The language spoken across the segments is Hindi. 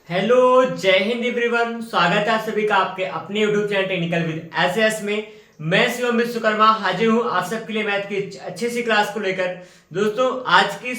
हेलो, जय हिंद एवरीवन। स्वागत है आप सभी का आपके अपने YouTube channel technical with SS में। मैं शिवम विश्वकर्मा हाजिर हूं आप सबके लिए मैथ की अच्छी सी क्लास को लेकर। दोस्तों, आज की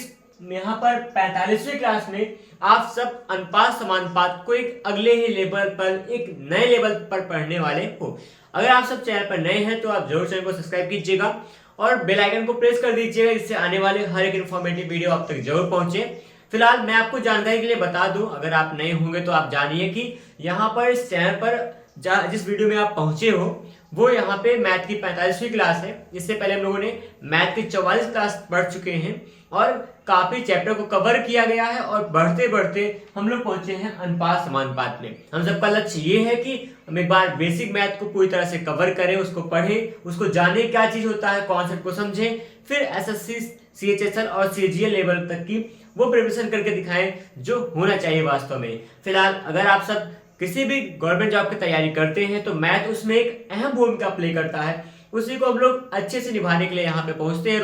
यहाँ पर 45वीं क्लास में आप सब अनुपात समानुपात को एक अगले ही लेवल पर, एक नए लेवल पर पढ़ने वाले हो। अगर आप सब चैनल पर नए हैं तो आप जरूर चैनल को सब्सक्राइब कीजिएगा और बेल आइकन को प्रेस कर दीजिएगा, जिससे आने वाले हर एक इन्फॉर्मेटिव वीडियो आप तक जरूर पहुंचे। फिलहाल मैं आपको जानकारी के लिए बता दूं, अगर आप नए होंगे तो आप जानिए कि यहाँ पर इस चैनल पर जिस वीडियो में आप पहुंचे हो वो यहाँ पे मैथ की 45वीं क्लास है। इससे पहले हम लोगों ने मैथ की 44 क्लास पढ़ चुके हैं और काफी चैप्टर को कवर किया गया है और बढ़ते बढ़ते हम लोग पहुंचे हैं अनुपात समानुपात में। हम सबका लक्ष्य ये है कि हम एक बार बेसिक मैथ को पूरी तरह से कवर करें, उसको पढ़ें, उसको जाने क्या चीज होता है, कॉन्सेप्ट को समझें, फिर एसएससी, सीएचएसएल और सीजीएल लेवल तक की वो प्रिपरेशन करके दिखाएं जो होना चाहिए वास्तव में। फिलहाल अगर आप सब किसी भी गवर्नमेंट जॉब की तैयारी करते हैं तो मैथ उसमें एक अहम भूमिका प्ले करता है। उसी को हम लोग अच्छे से निभाने के लिए यहाँ पे पहुंचते हैं।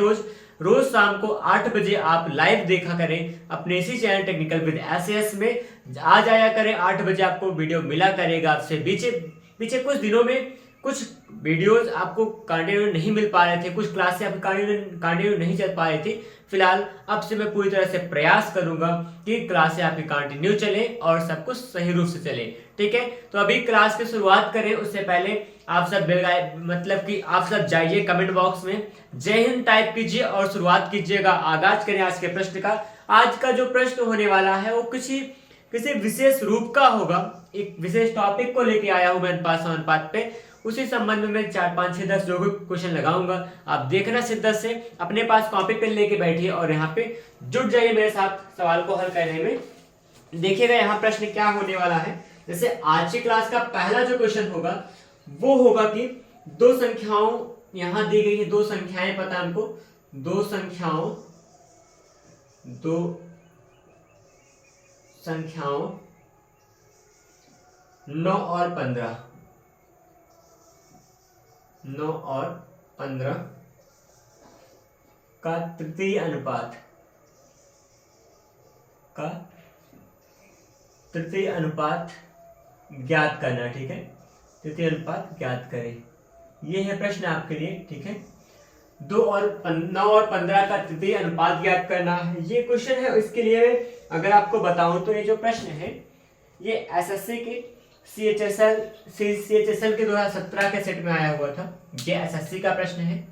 रोज शाम को 8 बजे आप लाइव देखा करें अपने इसी चैनल टेक्निकल विद एसएस में। आ जाया करें, 8 बजे आपको वीडियो मिला करेगा। आपसे पीछे कुछ दिनों में कुछ वीडियोस आपको कंटिन्यू नहीं मिल पा रहे थे, कुछ क्लासेस आपको कंटिन्यू नहीं चल पा रही थी। फिलहाल अब से मैं पूरी तरह से प्रयास करूंगा कि क्लासें आपकी कंटिन्यू चले और सब कुछ सही रूप से चले। ठीक है, तो अभी क्लास की शुरुआत करें उससे पहले आप सब मतलब कि आप सब जाइए कमेंट बॉक्स में जय हिंद टाइप कीजिए और शुरुआत कीजिएगा। आगाज करें आज के प्रश्न का। आज का जो प्रश्न होने वाला है वो किसी विशेष रूप का होगा। एक विशेष टॉपिक को लेके आया हूं मैं अनुपात समानुपात पे। उसी संबंध में मैं 4, 5, 6, 10 जो भी क्वेश्चन लगाऊंगा, आप देखना शिद्दत से, अपने पास कॉपी पेन लेके बैठिए और यहाँ पे जुट जाइए मेरे साथ सवाल को हल करने में। देखिएगा यहाँ प्रश्न क्या होने वाला है। जैसे आज की क्लास का पहला जो क्वेश्चन होगा वो होगा कि दो संख्याओं यहाँ दी गई है, दो संख्याएं पता हमको, दो संख्याओं 9 और 15 का तृतीय अनुपात ज्ञात करना। ठीक है, तृतीय अनुपात ज्ञात करें, ये है प्रश्न आपके लिए। ठीक है, 9 और 15 का तृतीय अनुपात ज्ञात करना है, ये क्वेश्चन है। इसके लिए अगर आपको बताऊं तो ये जो प्रश्न है ये एसएससी के सीएचएसएल के 2017 के सेट में आया हुआ था। ये एसएससी का प्रश्न है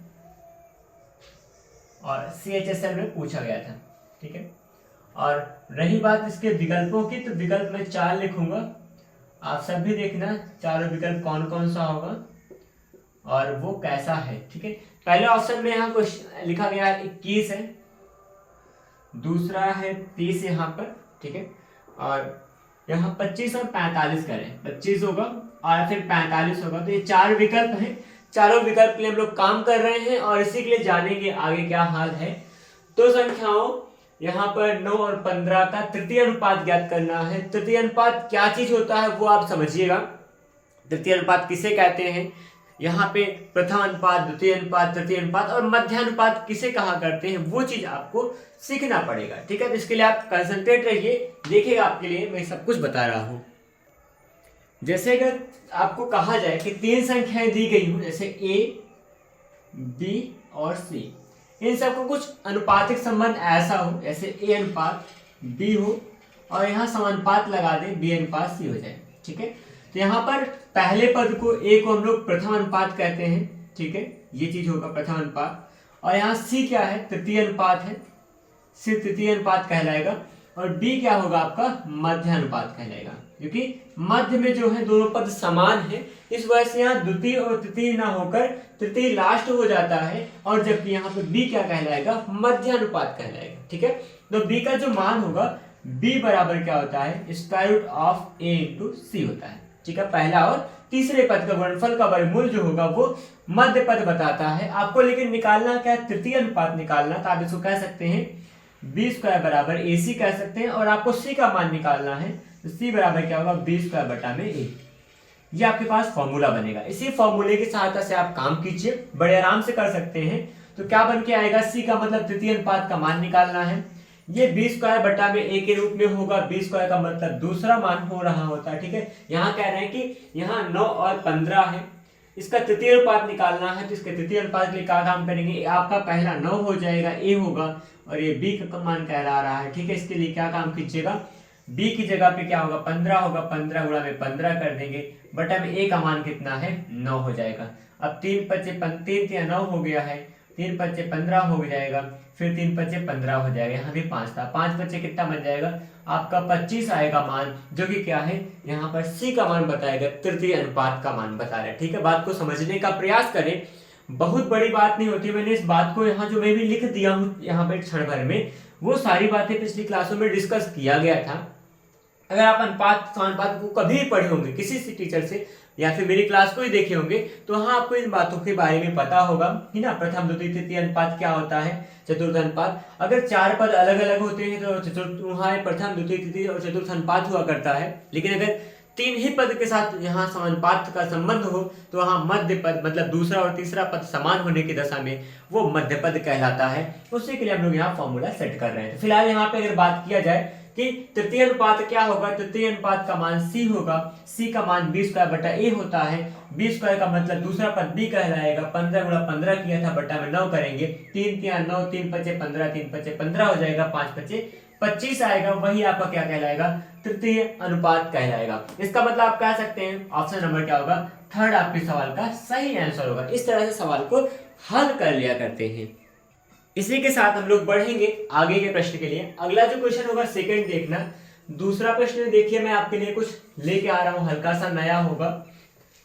और सीएचएसएल में पूछा गया था। ठीक है, और रही बात इसके विकल्पों की, तो विकल्प में 4 लिखूंगा, आप सब भी देखना चारों विकल्प कौन कौन सा होगा और वो कैसा है। ठीक है, पहले ऑप्शन में यहाँ कुछ लिखा गया है 21 है, दूसरा है 30 यहाँ पर। ठीक है, और यहाँ 25 और 45 करें, 25 होगा और फिर 45 होगा। तो ये 4 विकल्प हैं, चारों विकल्प के लिए हम लोग काम कर रहे हैं और इसी के लिए जानेंगे आगे क्या हाल है। दो संख्याओं यहाँ पर 9 और 15 का तृतीय अनुपात ज्ञात करना है। तृतीय अनुपात क्या चीज होता है वो आप समझिएगा। तृतीय अनुपात किसे कहते हैं, यहाँ पे प्रथम अनुपात, द्वितीय अनुपात, तृतीय अनुपात और मध्यानुपात किसे कहा करते हैं, वो चीज आपको सीखना पड़ेगा। ठीक है, तो इसके लिए आप कंसंट्रेट रहिए, देखिएगा आपके लिए मैं सब कुछ बता रहा हूं। जैसे अगर आपको कहा जाए कि 3 संख्याएं दी गई हो, जैसे ए, बी और सी, इन सबको कुछ अनुपातिक संबंध ऐसा हो, जैसे ए अनुपात बी हो और यहाँ समानुपात लगा दे, बी अनुपात सी हो जाए। ठीक है, तो यहाँ पर पहले पद को ए को हम लोग प्रथम अनुपात कहते हैं। ठीक है, ये चीज होगा प्रथम अनुपात, और यहाँ सी क्या है, तृतीय अनुपात है, सी तृतीय अनुपात कहलाएगा, और बी क्या होगा आपका, मध्य अनुपात कहलाएगा, क्योंकि मध्य में जो है दोनों पद समान है, इस वजह से यहाँ द्वितीय और तृतीय ना होकर तृतीय लास्ट हो जाता है, और जबकि यहाँ पे बी क्या कहलाएगा, मध्य अनुपात कहलाएगा। ठीक है, तो बी का जो मान होगा, बी बराबर क्या होता है, square root of A into C होता है। ठीक है, पहला और तीसरे पद का गुणनफल का वर्गमूल जो होगा वो मध्य पद बताता है आपको, लेकिन निकालना क्या है, तृतीय अनुपात निकालना। तो आप इसको कह सकते हैं बी स्क्वायर बराबर ए सी कह सकते हैं, और आपको सी का मान निकालना है, तो सी बराबर क्या होगा, बी स्क्वायर बटा में ए। ये आपके पास फॉर्मूला बनेगा, इसी फॉर्मूले की सहायता से आप काम कीजिए, बड़े आराम से कर सकते हैं। तो क्या बन के आएगा, सी का मतलब तृतीय अनुपात का मान निकालना है, ये बी स्क्वायर बटा में ए के रूप में होगा। बी स्क्वायर का मतलब दूसरा मान हो रहा होता है, ठीक है। यहाँ कह रहे हैं कि यहाँ 9 और 15 है, इसका तृतीय अनुपात निकालना है, तो इसके तृतीय अनुपात के लिए क्या काम करेंगे, आपका पहला 9 हो जाएगा, ए होगा, और ये बी का मान कहला रहा है, ठीक है। इसके लिए क्या काम कीजिएगा, बी की जगह पे क्या होगा 15 होगा, 15 गुणा में 15 कर देंगे, बटा में ए का मान कितना है 9 हो जाएगा। अब 3 पच्चे 3 9 हो गया है, 3 पच्चे 15 हो जाएगा, फिर 3 पच्चे 15 हो जाएगा, यहाँ भी 5 था, 5 पच्चे कितना बन जाएगा आपका 25 आएगा मान, जो कि क्या है यहाँ पर सी का मान बताएगा, तृतीय अनुपात का मान बता रहा है, ठीक है। बात को समझने का प्रयास करें, बहुत बड़ी बात नहीं होती। मैंने इस बात को यहाँ जो मैं भी लिख दिया हूँ यहाँ पे क्षण भर में, वो सारी बातें पिछली क्लासों में डिस्कस किया गया था। अगर आप अनुपात समानुपात को कभी पढ़े होंगे किसी से टीचर से, या फिर मेरी क्लास को ही देखे होंगे, तो हाँ आपको इन बातों के बारे में पता होगा, है ना। प्रथम द्वितीय तृतीय अनुपात क्या होता है, चतुर्थ अनुपात। अगर 4 पद अलग अलग होते हैं तो चतुर्थ वहाँ प्रथम द्वितीय तृतीय और चतुर्थ अनुपात हुआ करता है, लेकिन अगर 3 ही पद के साथ यहाँ समानुपात का संबंध हो तो वहाँ मध्य पद, मतलब दूसरा और तीसरा पद समान होने की दशा में वो मध्य पद कहलाता है। उसी के लिए हम लोग यहाँ फॉर्मूला सेट कर रहे हैं। तो फिलहाल यहाँ पे अगर बात किया जाए कि तृतीय अनुपात क्या होगा, तृतीय अनुपात का मान सी होगा, सी का मान बी स्क्वायर बटा ए होता है। बी स्क्वायर का मतलब दूसरा पद बी कहलाएगा, 15 गुणा 15 किया था, बटा में 9 करेंगे, 3 3 9, 3 पच्चे 15, 3 पच्चे 15 हो जाएगा, 5 पच्चे 25 आएगा, वही आपका क्या कहलाएगा, तृतीय अनुपात कहलाएगा। इसका मतलब आप कह सकते हैं ऑप्शन नंबर क्या होगा, थर्ड आपके सवाल का सही आंसर होगा। इस तरह से सवाल को हल कर लिया करते हैं। इसी के साथ हम लोग बढ़ेंगे आगे के प्रश्न के लिए। अगला जो क्वेश्चन होगा सेकंड देखना। दूसरा प्रश्न देखिए, मैं आपके लिए कुछ लेके आ रहा हूं, हल्का सा नया होगा।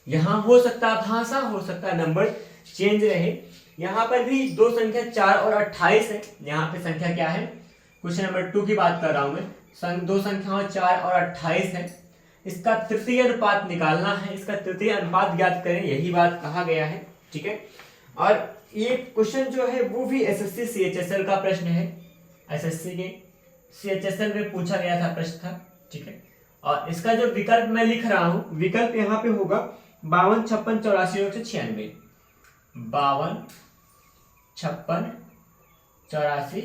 यहाँ हो सकता है भाषा, हो सकता है नंबर चेंज रहे। यहाँ पर भी दो संख्या 4 और 28 है। यहाँ पे संख्या क्या है, क्वेश्चन नंबर 2 की बात कर रहा हूं मैं। दो संख्याओं 4 और 28 है, इसका तृतीय अनुपात निकालना है, इसका तृतीय अनुपात ज्ञात करें, यही बात कहा गया है, ठीक है। और ये क्वेश्चन जो है वो भी एसएससी सीएचएसएल का प्रश्न है, एसएससी के सीएचएसएल में पूछा गया था प्रश्न था, ठीक है। और इसका जो विकल्प मैं लिख रहा हूं, विकल्प यहाँ पे होगा 52 56 84 196, 52 56 84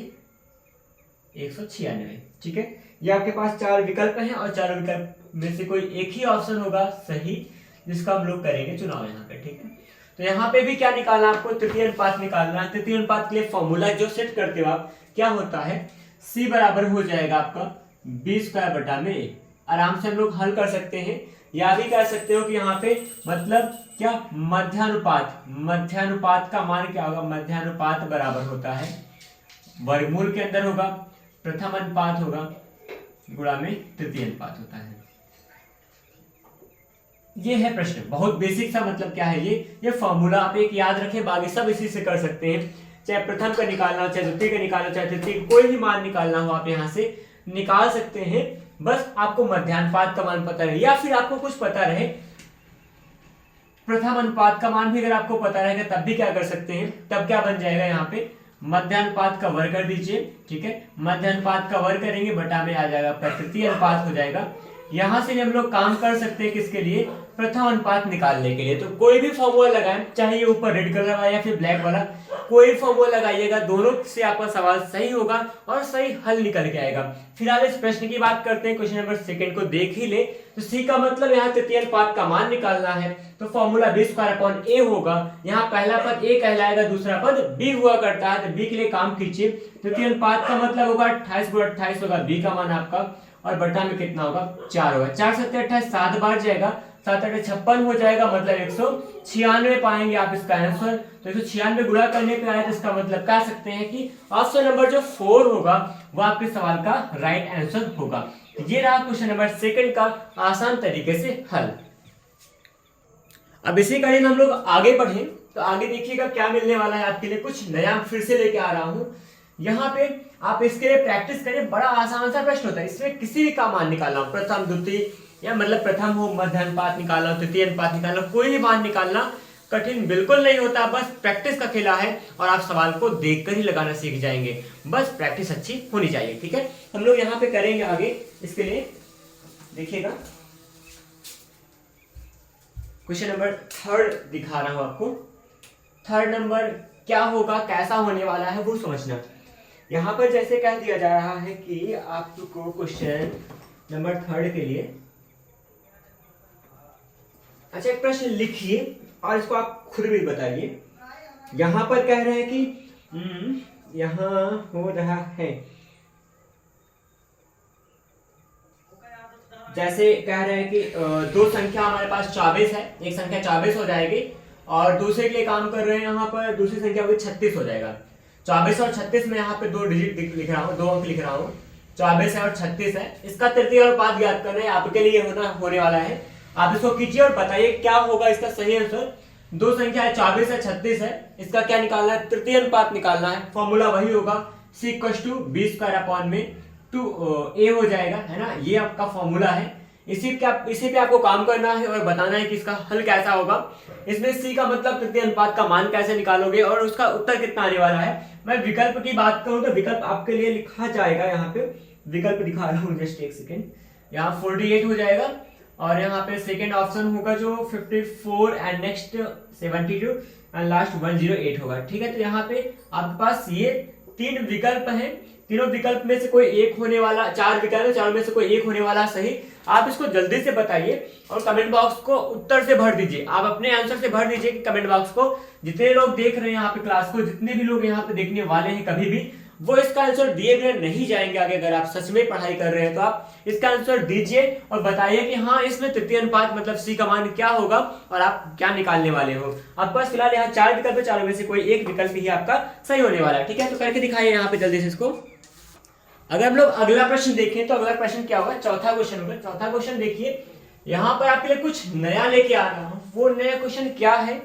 196, ठीक है। ये आपके पास 4 विकल्प हैं और 4 विकल्प में से कोई एक ही ऑप्शन होगा सही, जिसका हम लोग करेंगे चुनाव यहाँ पे, ठीक है। तो यहाँ पे भी क्या निकालना आपको, तृतीय अनुपात निकालना है। तृतीय अनुपात के लिए फॉर्मूला जो सेट करते हो आप, क्या होता है, C बराबर हो जाएगा आपका बी स्क्वायर बटा में ए। आराम से हम लोग हल कर सकते हैं, या भी कह सकते हो कि यहाँ पे मतलब क्या, मध्यानुपात, मध्यानुपात का मान क्या होगा, मध्यानुपात बराबर होता है वर्गमूल के अंदर होगा प्रथम अनुपात होगा गुणा में तृतीय अनुपात होता है। ये है प्रश्न, बहुत बेसिक सा, मतलब क्या है ये फॉर्मूला आप एक याद रखें, बाकी सब इसी से कर सकते हैं। चाहे प्रथम का निकालना हो, चाहे द्वितीय का निकालना, चाहे तृतीय, कोई भी मान निकालना हो आप यहाँ से निकाल सकते हैं। बस आपको मध्यानुपात का मान पता रहे, या फिर आपको कुछ पता रहे प्रथम अनुपात का मान भी अगर आपको पता रहेगा तब भी क्या कर सकते हैं, तब क्या बन जाएगा, यहाँ पे मध्यानुपात का वर्ग कर दीजिए, ठीक है। मध्यानुपात का वर्ग करेंगे, बटा में आ जाएगा तृतीय अनुपात हो जाएगा। यहां से हम लोग काम कर सकते हैं किसके लिए, प्रथम अनुपात निकालने के लिए। तो कोई भी फॉर्मूला लगाएं, चाहे ये ऊपर रेड कलर वाला या फिर ब्लैक वाला, कोई फॉर्मूला लगाइएगा, दोनों से आपका सवाल सही होगा और सही हल निकल के आएगा। फिलहाल इस प्रश्न की बात करते हैं, क्वेश्चन नंबर सेकंड को देख ही ले। तो सी का मतलब यहाँ तृतीय अनुपात का मान निकालना है, तो फॉर्मूला बी स्क्वायर अपॉन ए होगा। यहाँ पहला पद ए कहलाएगा, दूसरा पद बी हुआ करता है, तो बी के लिए काम कीजिए। तृतीय अनुपात का मतलब होगा 28 गुणा 28 होगा बी का मान आपका, और बटा में कितना होगा 4 होगा। 4 7 28 7 बार जाएगा, 7 8 56 हो जाएगा, मतलब 196 पाएंगे आप इसका आंसर। तो 196 गुणा करने पे आया, तो इसका मतलब कह सकते हैं कि ऑप्शन नंबर जो 4 होगा वो आपके सवाल का राइट आंसर होगा। ये रहा क्वेश्चन नंबर सेकंड का आसान तरीके से हल। अब इसी कड़ी में हम लोग आगे बढ़े, तो आगे देखिएगा क्या मिलने वाला है आपके लिए, कुछ नया फिर से लेके आ रहा हूं। यहाँ पे आप इसके लिए प्रैक्टिस करें, बड़ा आसान सा प्रश्न होता है, इसमें किसी भी का मान निकालना हो, प्रथम द्वितीय या मतलब प्रथम हो, मध्य अनुपात निकालना, तृतीय अनुपात निकालना, कोई भी मान निकालना कठिन बिल्कुल नहीं होता, बस प्रैक्टिस का खेला है और आप सवाल को देखकर ही लगाना सीख जाएंगे। बस प्रैक्टिस अच्छी होनी चाहिए, ठीक है। हम लोग यहाँ पे करेंगे आगे, इसके लिए देखिएगा क्वेश्चन नंबर 3 दिखा रहा हूं आपको। 3 नंबर क्या होगा, कैसा होने वाला है वो समझना। यहाँ पर जैसे कह दिया जा रहा है कि आपको क्वेश्चन नंबर 3 के लिए, अच्छा एक प्रश्न लिखिए और इसको आप खुद भी बताइए। यहाँ पर कह रहे हैं कि यहाँ हो रहा है, जैसे कह रहे हैं कि दो संख्या हमारे पास 24 है, एक संख्या 24 हो जाएगी और दूसरे के लिए काम कर रहे हैं, यहाँ पर दूसरी संख्या होगी 36 हो जाएगा। 24 और 36 में यहाँ पे 2 डिजिट लिख रहा हूँ, 2 अंक लिख रहा हूँ, 24 है और 36 है। इसका तृतीय अनुपात ज्ञात करना है, आपके लिए होने वाला है। आप इसको कीजिए और बताइए क्या होगा इसका सही आंसर। दो संख्या है 24 है 36 है, इसका क्या निकालना है, तृतीय अनुपात निकालना है। फॉर्मूला वही होगा c=b²/2a हो जाएगा, है ना। ये आपका फॉर्मूला है, इसी पे आपको काम करना है और बताना है कि इसका हल कैसा होगा। इसमें c का मतलब तृतीय अनुपात का मान कैसे निकालोगे और उसका उत्तर कितना आने वाला है। मैं विकल्प की बात करूं तो विकल्प आपके लिए लिखा जाएगा, यहाँ पे विकल्प दिखा रहा हूँ, जस्ट एक सेकेंड। यहाँ 48 हो जाएगा और यहाँ पे सेकेंड ऑप्शन होगा जो 54 एंड नेक्स्ट 72 एंड लास्ट 108 होगा, ठीक है। तो यहाँ पे आपके पास ये 3 विकल्प हैं, तीनों विकल्प में से कोई एक होने वाला, 4 विकल्प है, 4 में से कोई एक होने वाला सही। आप इसको जल्दी से बताइए और कमेंट बॉक्स को उत्तर से भर दीजिए, आप अपने आंसर से भर दीजिए कमेंट बॉक्स को। जितने लोग देख रहे हैं यहाँ पे क्लास को, जितने भी लोग यहाँ पे देखने वाले हैं कभी भी, वो इसका आंसर दिए बिना नहीं जाएंगे आगे। अगर आप सच में पढ़ाई कर रहे हैं तो आप इसका आंसर दीजिए और बताइए कि हाँ इसमें तृतीय अनुपात मतलब सी का मान क्या होगा और आप क्या निकालने वाले हो। आपके पास फिलहाल यहाँ 4 विकल्प है, 4 में से कोई एक विकल्प ही आपका सही होने वाला है, ठीक है। तो करके दिखाइए यहाँ पे जल्दी से इसको। अगर हम लोग अगला प्रश्न देखें तो अगला प्रश्न क्या होगा, चौथा क्वेश्चन होगा। चौथा क्वेश्चन देखिए, यहाँ पर आपके लिए कुछ नया लेके आ रहा हूं। वो नया क्वेश्चन क्या है,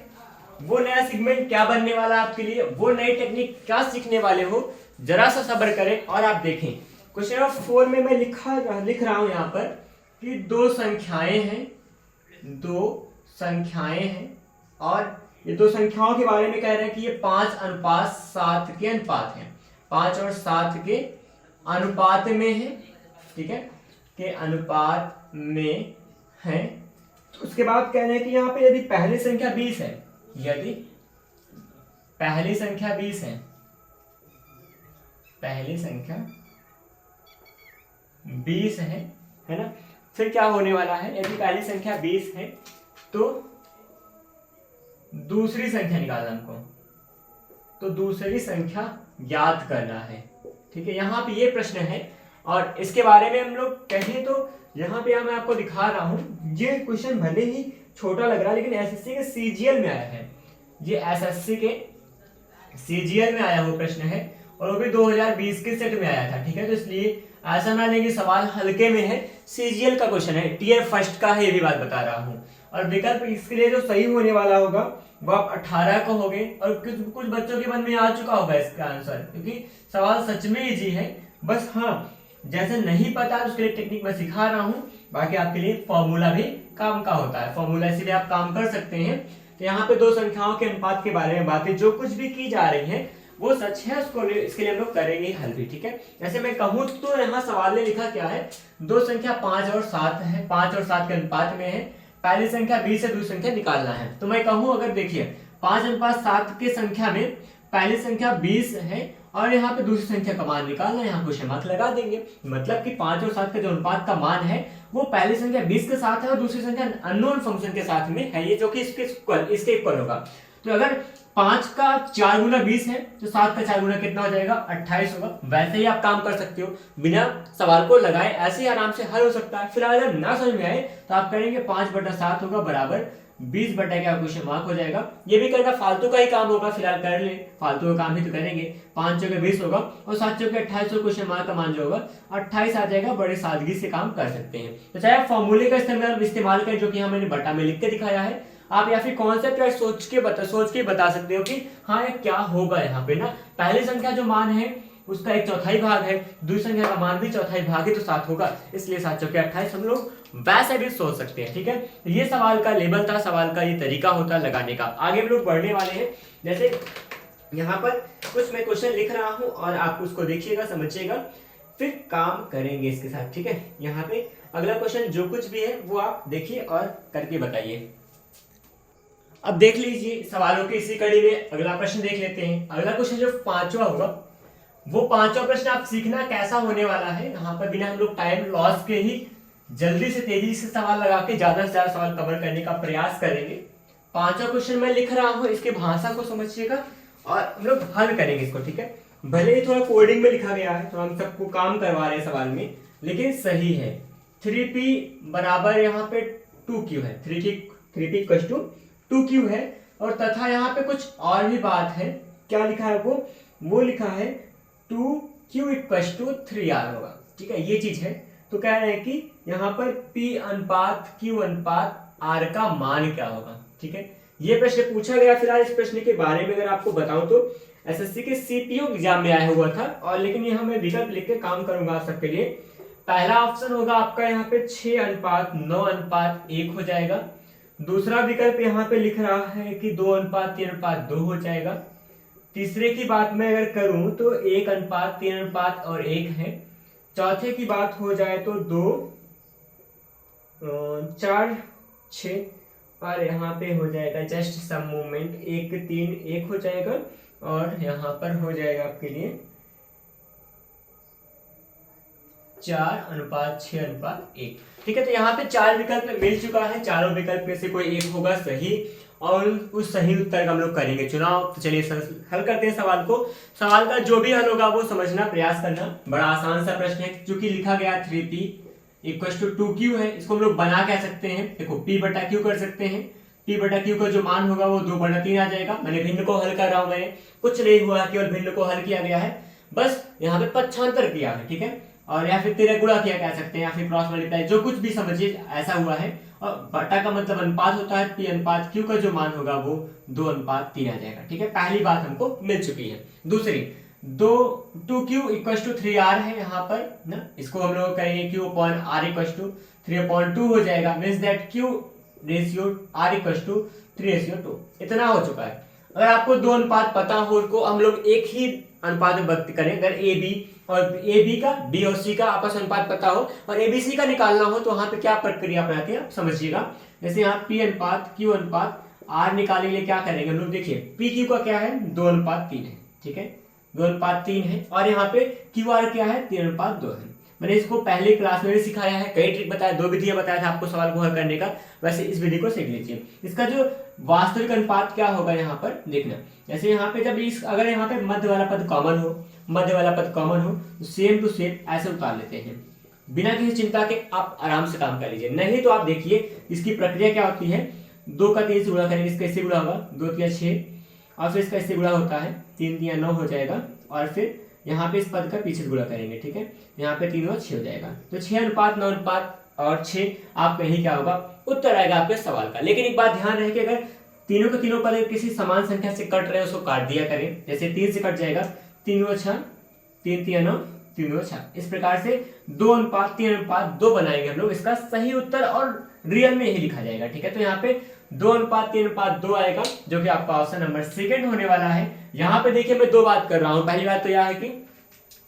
वो नया सेगमेंट क्या बनने वाला है आपके लिए, वो नई टेक्निक क्या सीखने वाले हो, जरा सा सब्र करें और आप देखें। क्वेश्चन नंबर 4 में मैं लिख रहा हूं यहाँ पर कि दो संख्याएं हैं और ये दो संख्याओं के बारे में कह रहे हैं कि ये 5:7 के अनुपात है, 5 और 7 के अनुपात में है, ठीक है, के अनुपात में है। तो उसके बाद कह रहे हैं कि यहाँ पे यदि पहली संख्या 20 है, यदि पहली संख्या 20 है, पहली संख्या 20 है ना, फिर क्या होने वाला है, यदि पहली संख्या 20 है तो दूसरी संख्या निकालना हमको, तो दूसरी संख्या ज्ञात करना है, ठीक है। यहाँ पे ये प्रश्न है और इसके बारे में हम लोग कहें तो यहाँ पे मैं आपको दिखा रहा हूँ। ये क्वेश्चन भले ही छोटा लग रहा है लेकिन एसएससी के सीजीएल में आया है, ये एसएससी के सीजीएल में आया हुआ प्रश्न है और वो भी 2020 के सेट में आया था, ठीक है। तो इसलिए ऐसा ना लेंगे सवाल हल्के में है, सीजीएल का क्वेश्चन है, टीयर फर्स्ट का है, ये भी बात बता रहा हूँ। और विकल्प इसके लिए जो सही होने वाला होगा वो आप 18 को होगे और कुछ बच्चों के मन में आ चुका होगा इसका आंसर, क्योंकि सवाल सच में इजी है। बस हाँ जैसे नहीं पता उसके लिए टेक्निक मैं सिखा रहा हूँ, बाकी आपके लिए फॉर्मूला भी काम का होता है, फॉर्मूला इसीलिए आप काम कर सकते हैं। तो यहाँ पे दो संख्याओं के अनुपात के बारे में बातें जो कुछ भी की जा रही है वो सच है, उसको इसके लिए हम लोग करेंगे हल भी, ठीक है। जैसे मैं कहूँ तो यहाँ सवाल ने लिखा क्या है, दो संख्या 5 और 7 है, 5 और 7 के अनुपात में है, पहली संख्या 20 है, दूसरी संख्या निकालना है। तो मैं कहूँ अगर देखिए 5:7 की संख्या में पहली संख्या 20 है और यहाँ पे दूसरी संख्या का मान निकालना है, यहाँ क्वेश्चन मार्क लगा देंगे। मतलब कि 5 और 7 का जो अनुपात का मान है वो पहली संख्या 20 के साथ है और दूसरी संख्या अननोन फंक्शन के साथ में है, ये जो कि इसके इक्वल होगा। तो अगर 5 का 4 गुना 20 है तो 7 का 4 गुना कितना हो जाएगा, 28 होगा। वैसे ही आप काम कर सकते हो, बिना सवाल को लगाए ऐसे ही आराम से हल हो सकता है। फिलहाल अगर ना समझ में आए तो आप करेंगे 5/7 होगा बराबर 20 क्या क्वेश्चन मार्क हो जाएगा। ये भी करना फालतू का ही काम होगा, फिलहाल कर ले, फालतू का काम ही तो करेंगे। 5 चौके 20 होगा और 7 चौके 28 क्वेश्चन मार्क का मान जो होगा 28 आ जाएगा। बड़े सादगी से काम कर सकते हैं। तो चाहे आप फॉर्मूले का इस्तेमाल करें जो कि यहाँ मैंने बटा में लिख के दिखाया है, आप या फिर कॉन्सेप्ट सोच के बता सकते हो कि हाँ ये क्या होगा। यहाँ पे ना पहली संख्या जो मान है उसका 1/4 भाग है, दूसरी संख्या का मान भी 1/4 भाग है तो 7 होगा, इसलिए 7 चौके 28 हम लोग वैसे भी सोच सकते हैं, ठीक है। ये सवाल का लेवल था, सवाल का ये तरीका होता है लगाने का। आगे हम लोग बढ़ने वाले हैं। जैसे यहाँ पर कुछ मैं क्वेश्चन लिख रहा हूँ और आप उसको देखिएगा, समझिएगा, फिर काम करेंगे इसके साथ, ठीक है। यहाँ पे अगला क्वेश्चन जो कुछ भी है वो आप देखिए और करके बताइए। अब देख लीजिए सवालों की इसी कड़ी में अगला प्रश्न देख लेते हैं। अगला क्वेश्चन जो 5वां होगा वो पांचवा प्रश्न आप सीखना कैसा होने वाला है। यहाँ पर बिना हम लोग टाइम लॉस के ही जल्दी से तेजी से सवाल लगा के ज्यादा से ज्यादा सवाल कवर करने का प्रयास करेंगे। पांचवा क्वेश्चन मैं लिख रहा हूँ, इसके भाषा को समझिएगा और हम लोग हल करेंगे इसको, ठीक है। भले ही थोड़ा कोडिंग में लिखा गया है, तो हम सबको काम करवा रहे हैं सवाल में, लेकिन सही है। 3p बराबर यहाँ पे 2q है, 3p इक्वल टू 2q है, और तथा यहाँ पे कुछ और भी बात है। क्या लिखा है वो लिखा है 2q इक्वल टू 3r होगा, ठीक है, ये चीज है। तो कह रहे हैं कि यहाँ पर p अनुपात q अनुपात r का मान क्या होगा, ठीक है। ये प्रश्न पूछा गया। फिलहाल इस प्रश्न के बारे में अगर आपको बताऊं तो एसएससी के सीपीओ एग्जाम में आया हुआ था, और लेकिन यहाँ मैं विकल्प लिख के काम करूंगा आप सबके लिए। पहला ऑप्शन होगा आपका यहाँ पे 6:9:1 हो जाएगा। दूसरा विकल्प यहाँ पे लिख रहा है कि 2:3:2 हो जाएगा। तीसरे की बात मैं अगर करूं तो 1:3:1 है। चौथे की बात हो जाए तो 2, 4, 6, और यहाँ पे हो जाएगा जस्ट सम मूवमेंट 1:3:1 हो जाएगा, और यहाँ पर हो जाएगा आपके लिए 4:6:1, ठीक है। तो यहाँ पे 4 विकल्प मिल चुका है, चारों विकल्प में से कोई एक होगा सही, और उस सही उत्तर का हम लोग करेंगे चुनाव। तो चलिए हल करते हैं सवाल को। सवाल का जो भी हल होगा वो समझना प्रयास करना। बड़ा आसान सा प्रश्न है, चूंकि लिखा गया 3p इक्वल टू 2q है, इसको हम लोग बना कह सकते हैं। देखो p बटा q कर सकते हैं, p बटा q का जो मान होगा वो 2/3 आ जाएगा। मैंने भिन्न को हल कर रहा हूं, मैंने कुछ नहीं हुआ, केवल भिन्न को हल किया गया है, बस यहाँ पे पक्षांतर किया है, ठीक है। और या फिर तिरक गुणा किया कह सकते हैं, या फिर क्रॉस मल्टीप्लाई, जो कुछ भी समझिए ऐसा हुआ है। और बटा का मतलब अनुपात होता है, p अनुपात q का जो मान होगा वो 2:3 आ जाएगा, ठीक है। पहली बात हमको मिल चुकी है। दूसरी 2q इक्वल टू 3r है यहाँ पर ना, इसको हम लोग करेंगे q upon r equal to 3/2 हो जाएगा। Means that q ratio r equal to 3:2 इतना हो चुका है। अगर आपको 2 अनुपात पता हो, उसको हम लोग एक ही अनुपात में व्यक्त करें। अगर ए बी और ए बी का, बी और सी का आपस में अनुपात पता हो और ए बी सी का निकालना हो, तो वहां पे क्या प्रक्रिया अपनाते हैं आप समझिएगा। जैसे यहाँ p अनुपात q अनुपात r निकालने के लिए क्या करेंगे हम लोग, देखिए p q का क्या है 2:3 है, ठीक है, 2:3 है, और यहाँ पे क्यू आर क्या है 3:2 है। मैंने इसको पहले क्लास में भी सिखाया है, कई ट्रिक बताया, 2 विधियां बताया था आपको सवाल को हल करने का। वैसे इस विधि को सीख लीजिए। इसका जो वास्तविक अनुपात क्या होगा यहाँ पर देखना। जैसे यहाँ पे जब इस अगर यहाँ पे मध्य वाला पद कॉमन हो, तो सेम टू सेम ऐसे उतार लेते हैं बिना किसी चिंता के। आप आराम से काम कर लीजिए, नहीं तो आप देखिए इसकी प्रक्रिया क्या होती है। 2 का 3 से गुणा करेंगे, इसका इससे गुणा होगा 2 3 6, और फिर इसका इससे गुणा होता है 3 3 9 हो जाएगा, और फिर यहाँ पे इस पद का पीछे गुणा करेंगे, ठीक है। यहाँ पे 3 और 6 हो जाएगा, तो 6:9 और 6 आपका यही क्या होगा उत्तर आएगा आपके सवाल का। लेकिन एक बात ध्यान रहे कि अगर तीनों के तीनों पद किसी समान संख्या से कट रहे हैं उसको काट दिया करें। जैसे 3 से कट जाएगा 3 और 6, 3 3 9, 3 और 6, इस प्रकार से 2:3:2 बनाएंगे हम लोग। इसका सही उत्तर और रियल में यही लिखा जाएगा, ठीक है। तो यहाँ पे 2:3:2 आएगा, जो कि आपका ऑप्शन नंबर सेकंड होने वाला है। यहाँ पे देखिए मैं 2 बात कर रहा हूँ। पहली बात तो यह है कि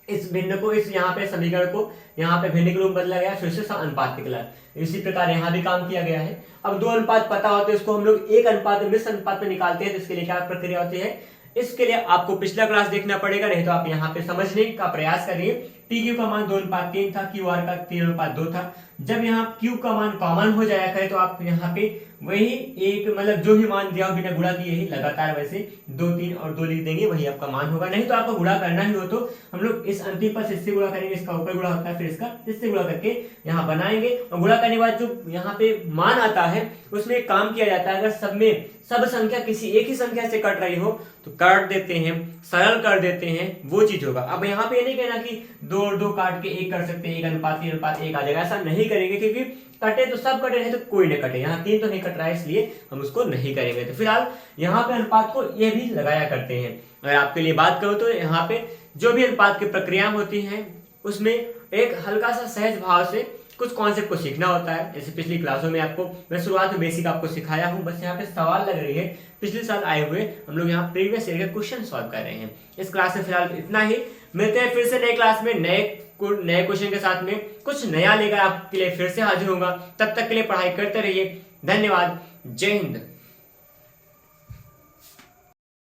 इस भिन्न को, इस यहाँ पे समीकरण को यहाँ पे भिन्न के रूप में बदला गया, फिर से अनुपात निकला। इसी प्रकार यहाँ भी काम किया गया है। अब 2 अनुपात पता होते हैं, इसको हम लोग 1 अनुपात मिश्र अनुपात में निकालते हैं। तो इसके लिए क्या प्रक्रिया होती है, इसके लिए आपको पिछला क्लास देखना पड़ेगा, नहीं तो आप यहाँ पे समझने का प्रयास करिए। टी क्यू का मान 2:3 था, क्यू आर का 3:2 था। जब यहाँ क्यू का मान कॉमन हो जाया करे तो आप यहाँ पे वही एक मतलब जो भी मान दिया हो बिना गुणा किए ही लगातार वैसे 2 3 और 2 लिख देंगे, वही आपका मान होगा। नहीं तो आपको गुणा करना ही हो तो हम लोग इस अंतिम पद से इससे गुणा करेंगे, इसका ऊपर गुणा होता है, फिर इसका इससे गुणा करके यहाँ बनाएंगे, और गुणा करने के बाद जो यहाँ पे मान आता है उसमें एक काम किया जाता है। अगर सब में सब संख्या किसी एक ही संख्या से कट रही हो तो काट देते हैं, सरल कर देते हैं, वो चीज होगा। अब यहाँ पे ये नहीं कहना कि 2 और 2 काट के 1 कर सकते हैं, 1:3:1 आ जाएगा, ऐसा नहीं करेंगे, क्योंकि कटे तो सब कटे, नहीं तो कोई नहीं कटे। यहाँ 3 तो नहीं कट रहा है, इसलिए हम उसको नहीं करेंगे। तो फिलहाल यहाँ पे अनुपात को ये भी लगाया करते हैं। अगर आपके लिए बात करूँ तो यहाँ पे जो भी अनुपात की प्रक्रिया होती है उसमें एक हल्का सा सहज भाव से कुछ कॉन्सेप्ट को सीखना होता है। जैसे पिछली क्लासों में आपको मैं शुरुआत में बेसिक आपको सिखाया हूँ, बस यहाँ पे सवाल लग रही है पिछले साल आए हुए, हम लोग यहाँ प्रीवियस ईयर के क्वेश्चन सॉल्व कर रहे हैं। इस क्लास में फिलहाल इतना ही, मिलते हैं फिर से नए क्लास में नए क्वेश्चन के साथ में, कुछ नया लेकर आपके लिए फिर से हाजिर होगा। तब तक के लिए पढ़ाई करते रहिए। धन्यवाद, जय हिंद।